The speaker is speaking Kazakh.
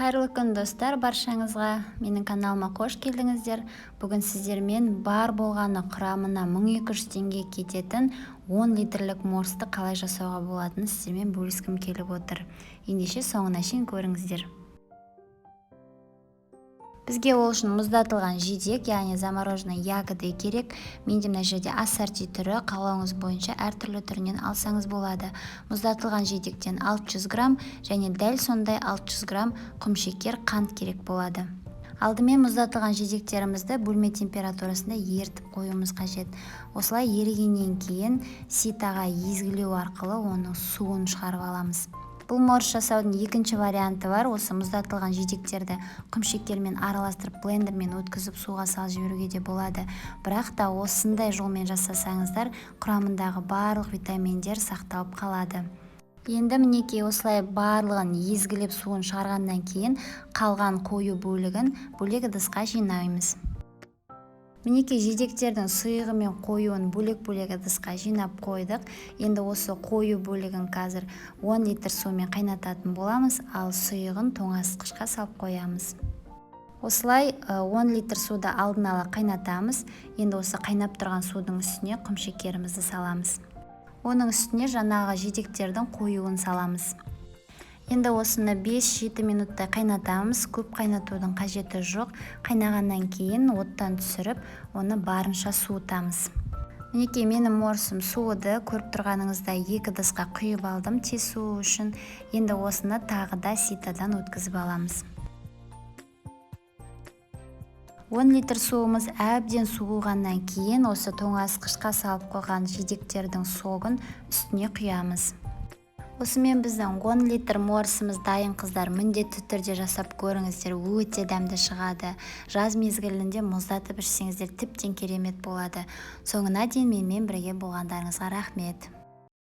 Қайырлы күн достар, баршаңызға менің каналыма қош келдіңіздер. Бүгін сіздермен бар болғаны құрамына 1200 теңге кететін 10 литрлік морсты қалай жасауға болатынын сіздермен бөліскім келіп отыр. Ендеше соңына шейін көріңіздер. Бізге ол үшін мұздатылған жидек, яғни замороженный ягоды керек. Менде мына жерде ассорти түрі, қалауыңыз бойынша әртүрлі түрінен алсаңыз болады. Мұздатылған жидектен 600 грамм және дәл сондай 600 грамм құмшекер, қант керек болады. Алдымен мұздатылған жидектерімізді бөлме температурасында ерітіп қоюымыз қажет. Осылай ерігеннен кейін ситаға езгілеу арқылы оның суын шығарып аламыз. Бұл морс жасаудың екінші варианты бар. Осы мұздатылған жидектерді құмшекермен араластырып блендермен өткізіп суға салып жіберуге де болады. Бірақ та осындай жолмен жасасаңыздар, құрамындағы барлық витаминдер сақталып қалады. Енді мінекей осылай барлығын езгілеп суын шығарғаннан кейін қалған қою бөлігін бөлек ыдысқа жинаймыз. Мінекей жидектердің сұйығы мен қоюын бөлек-бөлек ыдысқа жинап қойдық. Енді осы қою бөлігін қазір 10 литр сумен қайнататын боламыз, ал сұйығын тоңазытқышқа салып қоямыз. Осылай 10 литр суды алдын ала қайнатамыз. Енді осы қайнап тұрған судың үстіне құмшекерімізді саламыз. Оның үстіне жаңағы жидектердің қоюын саламыз. Енді осыны 5-7 минуттай қайнатамыз. Көп қайнатудың қажеті жоқ. Қайнағаннан кейін оттан түсіріп, оны барынша суытамыз. Мінекей менің морсым суыды. Көріп тұрғаныңыздай 2 ыдысқа құйып алдым тез суы үшін. Енді осыны тағы да ситадан өткізіп аламыз. 10 литр суымыз әбден суығаннан кейін осы тоңазытқышқа салып қойған жидектердің согын үстіне құямыз. Осымен біздің 10 литр морсымыз дайын қыздар. Міндетті түрде жасап көріңіздер, өте дәмді шығады. Жаз мезгілінде мұздатып ішсеңіздер тіптен керемет болады. Соңына дейін менімен бірге болғандарыңызға рахмет.